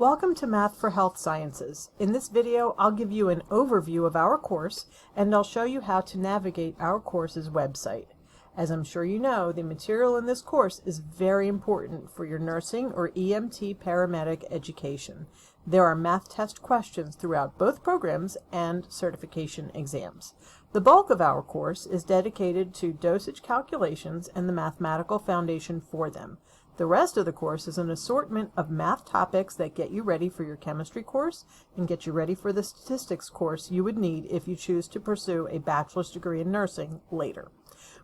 Welcome to Math for Health Sciences. In this video, I'll give you an overview of our course, and I'll show you how to navigate our course's website. As I'm sure you know, the material in this course is very important for your nursing or EMT paramedic education. There are math test questions throughout both programs and certification exams. The bulk of our course is dedicated to dosage calculations and the mathematical foundation for them. The rest of the course is an assortment of math topics that get you ready for your chemistry course and get you ready for the statistics course you would need if you choose to pursue a bachelor's degree in nursing later.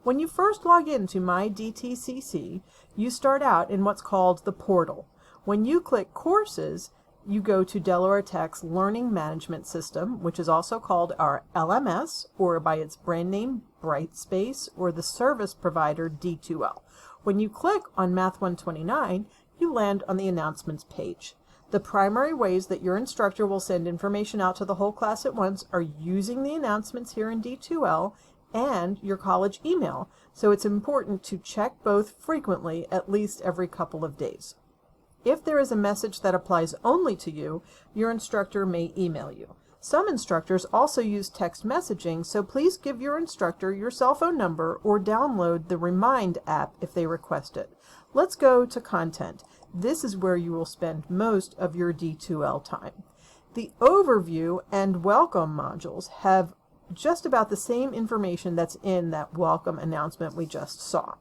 When you first log into MyDTCC, you start out in what's called the portal. When you click Courses, you go to Delaware Tech's Learning Management System, which is also called our LMS, or by its brand name, Brightspace, or the service provider D2L. When you click on Math 129, you land on the announcements page. The primary ways that your instructor will send information out to the whole class at once are using the announcements here in D2L and your college email, so it's important to check both frequently, at least every couple of days. If there is a message that applies only to you, your instructor may email you. Some instructors also use text messaging, so please give your instructor your cell phone number or download the Remind app if they request it. Let's go to content. This is where you will spend most of your D2L time. The overview and welcome modules have just about the same information that's in that welcome announcement we just saw.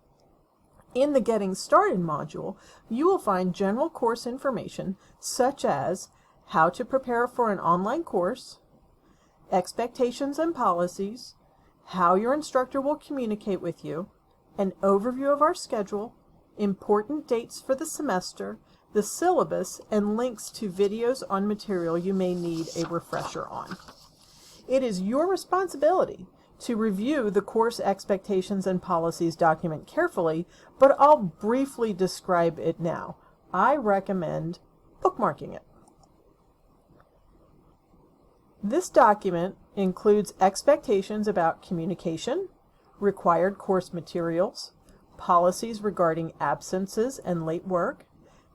In the Getting Started module, you will find general course information such as how to prepare for an online course, expectations and policies, how your instructor will communicate with you, an overview of our schedule, important dates for the semester, the syllabus, and links to videos on material you may need a refresher on. It is your responsibility to review the course expectations and policies document carefully, but I'll briefly describe it now. I recommend bookmarking it. This document includes expectations about communication, required course materials, policies regarding absences and late work,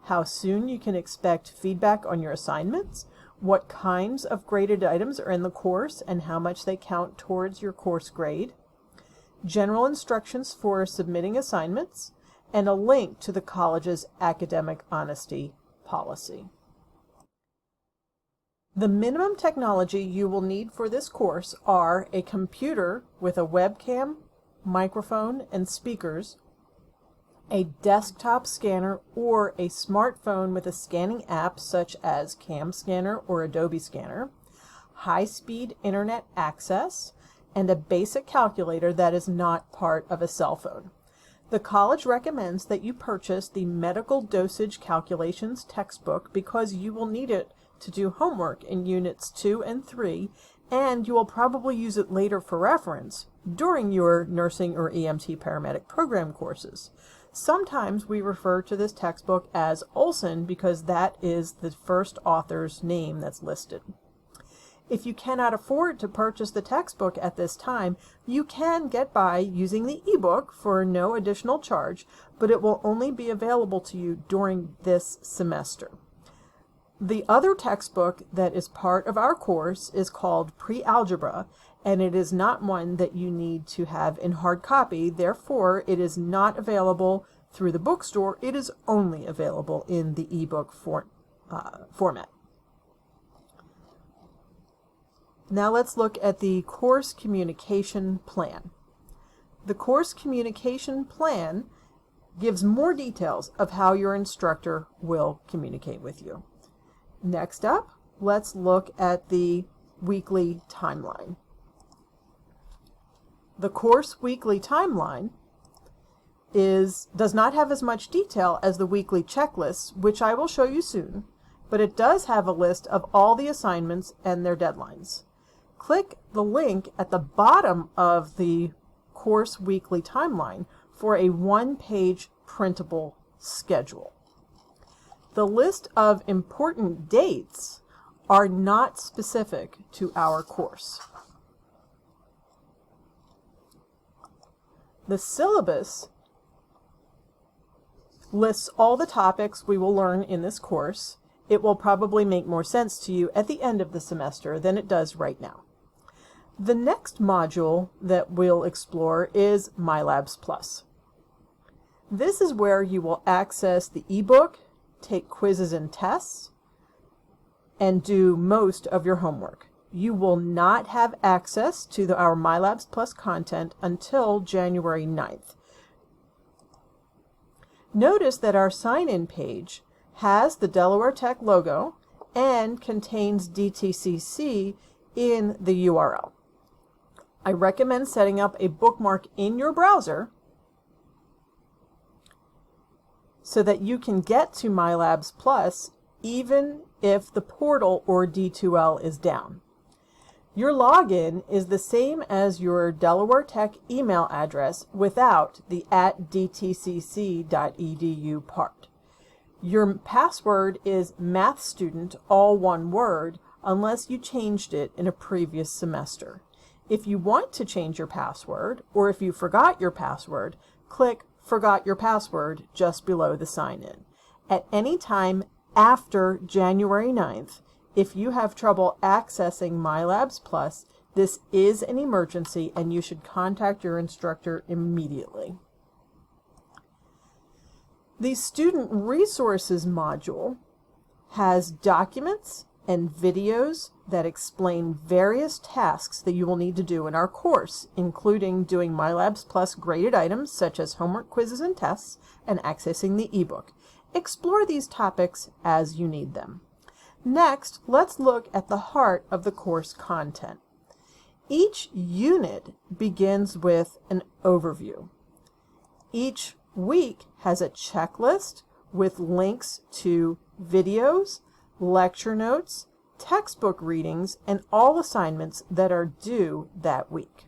how soon you can expect feedback on your assignments, what kinds of graded items are in the course and how much they count towards your course grade, general instructions for submitting assignments, and a link to the college's academic honesty policy. The minimum technology you will need for this course are a computer with a webcam, microphone, and speakers, a desktop scanner or a smartphone with a scanning app such as Cam Scanner or Adobe Scanner, high-speed internet access, and a basic calculator that is not part of a cell phone. The college recommends that you purchase the Medical Dosage Calculations textbook because you will need it to do homework in Units 2 and 3, and you will probably use it later for reference during your nursing or EMT paramedic program courses. Sometimes we refer to this textbook as Olson because that is the first author's name that's listed. If you cannot afford to purchase the textbook at this time, you can get by using the ebook for no additional charge, but it will only be available to you during this semester. The other textbook that is part of our course is called Pre-Algebra, and it is not one that you need to have in hard copy. Therefore, it is not available through the bookstore. It is only available in the ebook format. Now let's look at the course communication plan. The course communication plan gives more details of how your instructor will communicate with you. Next up, let's look at the weekly timeline. The course weekly timeline does not have as much detail as the weekly checklists, which I will show you soon, but it does have a list of all the assignments and their deadlines. Click the link at the bottom of the course weekly timeline for a one-page printable schedule. The list of important dates are not specific to our course. The syllabus lists all the topics we will learn in this course. It will probably make more sense to you at the end of the semester than it does right now. The next module that we'll explore is MyLabs Plus. This is where you will access the ebook, take quizzes and tests, and do most of your homework. You will not have access to our MyLabs Plus content until January 9th. Notice that our sign-in page has the Delaware Tech logo and contains DTCC in the URL. I recommend setting up a bookmark in your browser so that you can get to MyLabs Plus even if the portal or D2L is down. Your login is the same as your Delaware Tech email address without the @dtcc.edu part. Your password is MathStudent, all one word, unless you changed it in a previous semester. If you want to change your password, or if you forgot your password, click Forgot Your Password just below the sign-in. At any time after January 9th, if you have trouble accessing MyLabs Plus, this is an emergency and you should contact your instructor immediately. The Student Resources module has documents and videos that explain various tasks that you will need to do in our course, including doing MyLabs Plus graded items such as homework, quizzes, and tests, and accessing the ebook. Explore these topics as you need them. Next, let's look at the heart of the course content. Each unit begins with an overview. Each week has a checklist with links to videos, lecture notes, textbook readings, and all assignments that are due that week.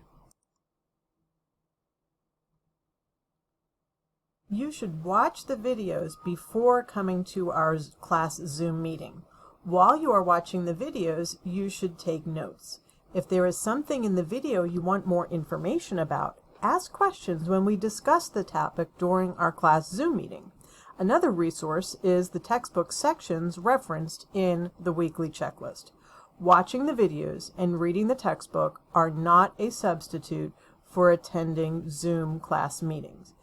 You should watch the videos before coming to our class Zoom meeting. While you are watching the videos, you should take notes. If there is something in the video you want more information about, ask questions when we discuss the topic during our class Zoom meeting. Another resource is the textbook sections referenced in the weekly checklist. Watching the videos and reading the textbook are not a substitute for attending Zoom class meetings.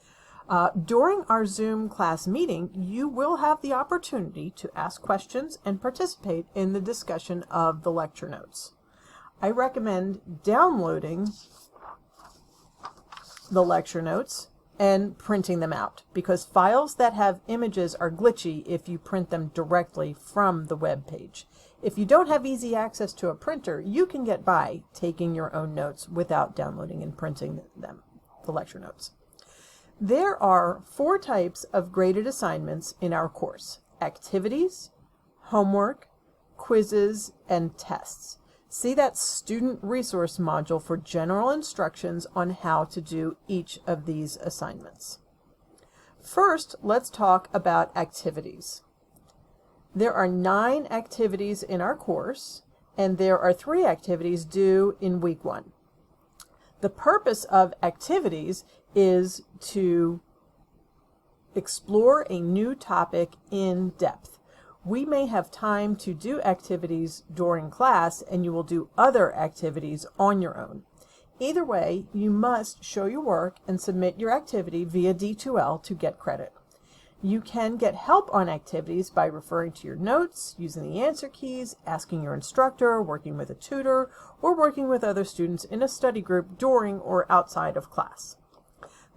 During our Zoom class meeting, you will have the opportunity to ask questions and participate in the discussion of the lecture notes. I recommend downloading the lecture notes and printing them out, because files that have images are glitchy if you print them directly from the web page. If you don't have easy access to a printer, you can get by taking your own notes without downloading and printing them, the lecture notes. There are 4 types of graded assignments in our course: activities, homework, quizzes, and tests. See that student resource module for general instructions on how to do each of these assignments. First, let's talk about activities. There are 9 activities in our course, and there are 3 activities due in week 1. The purpose of activities is to explore a new topic in depth. We may have time to do activities during class, and you will do other activities on your own. Either way, you must show your work and submit your activity via D2L to get credit. You can get help on activities by referring to your notes, using the answer keys, asking your instructor, working with a tutor, or working with other students in a study group during or outside of class.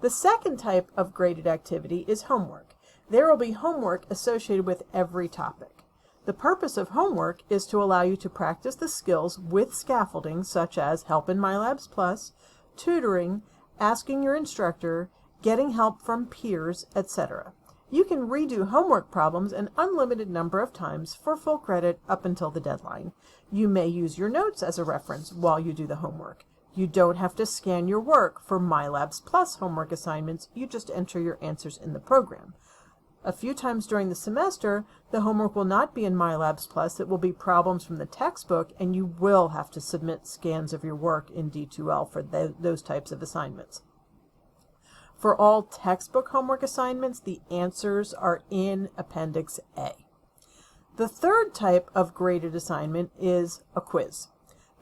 The second type of graded activity is homework. There will be homework associated with every topic. The purpose of homework is to allow you to practice the skills with scaffolding such as help in MyLabs Plus, tutoring, asking your instructor, getting help from peers, etc. You can redo homework problems an unlimited number of times for full credit up until the deadline. You may use your notes as a reference while you do the homework. You don't have to scan your work for MyLabs Plus homework assignments. You just enter your answers in the program. A few times during the semester, the homework will not be in MyLabs Plus. It will be problems from the textbook, and you will have to submit scans of your work in D2L for those types of assignments. For all textbook homework assignments, the answers are in Appendix A. The third type of graded assignment is a quiz.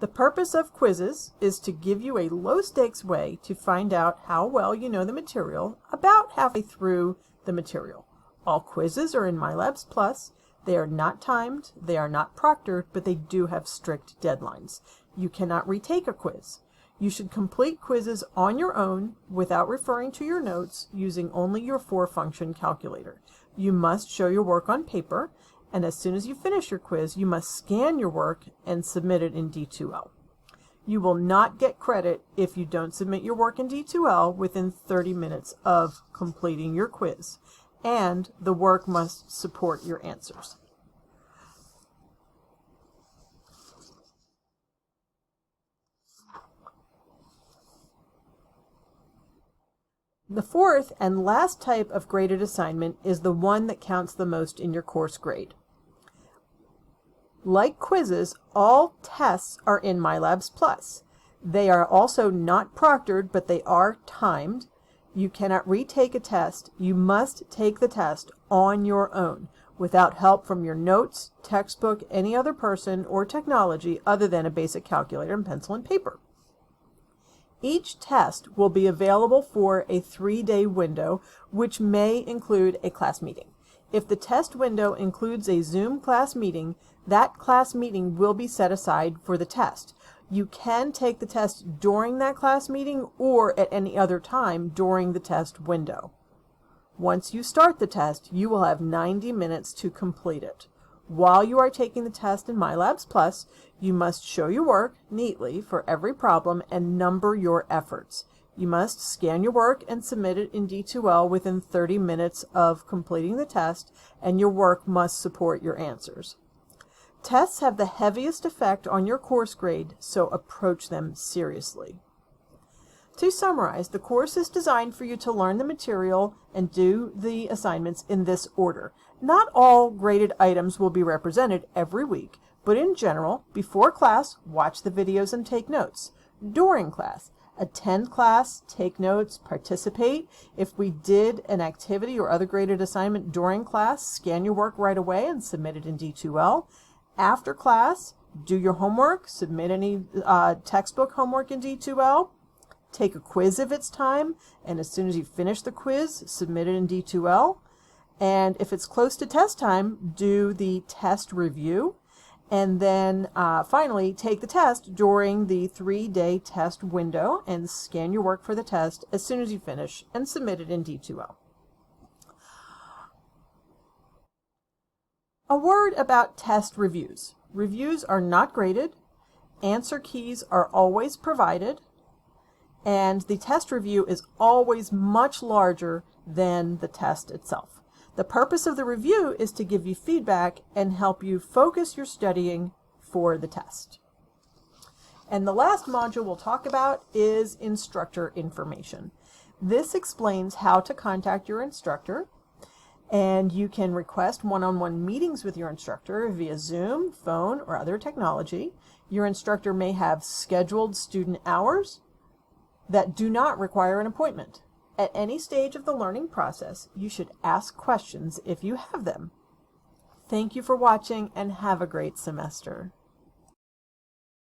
The purpose of quizzes is to give you a low-stakes way to find out how well you know the material about halfway through the material. All quizzes are in MyLabs Plus. They are not timed, they are not proctored, but they do have strict deadlines. You cannot retake a quiz. You should complete quizzes on your own without referring to your notes using only your 4-function calculator. You must show your work on paper, and as soon as you finish your quiz, you must scan your work and submit it in D2L. You will not get credit if you don't submit your work in D2L within 30 minutes of completing your quiz, and the work must support your answers. The fourth and last type of graded assignment is the one that counts the most in your course grade. Like quizzes, all tests are in MyLabs Plus. They are also not proctored, but they are timed. You cannot retake a test. You must take the test on your own, without help from your notes, textbook, any other person, or technology other than a basic calculator and pencil and paper. Each test will be available for a 3-day window, which may include a class meeting. If the test window includes a Zoom class meeting, that class meeting will be set aside for the test. You can take the test during that class meeting or at any other time during the test window. Once you start the test, you will have 90 minutes to complete it. While you are taking the test in MyLabs Plus, you must show your work neatly for every problem and number your efforts. You must scan your work and submit it in D2L within 30 minutes of completing the test, and your work must support your answers. Tests have the heaviest effect on your course grade, so approach them seriously. To summarize, the course is designed for you to learn the material and do the assignments in this order. Not all graded items will be represented every week, but in general, before class, watch the videos and take notes. During class, attend class, take notes, participate. If we did an activity or other graded assignment during class, scan your work right away and submit it in D2L. After class, do your homework, submit any textbook homework in D2L. Take a quiz if it's time, and as soon as you finish the quiz, submit it in D2L. And if it's close to test time, do the test review. And then finally, take the test during the 3-day test window and scan your work for the test as soon as you finish and submit it in D2L. A word about test reviews. Reviews are not graded, answer keys are always provided, and the test review is always much larger than the test itself. The purpose of the review is to give you feedback and help you focus your studying for the test. And the last module we'll talk about is instructor information. This explains how to contact your instructor, and you can request one-on-one meetings with your instructor via Zoom, phone, or other technology. Your instructor may have scheduled student hours that do not require an appointment. At any stage of the learning process, you should ask questions if you have them. Thank you for watching and have a great semester.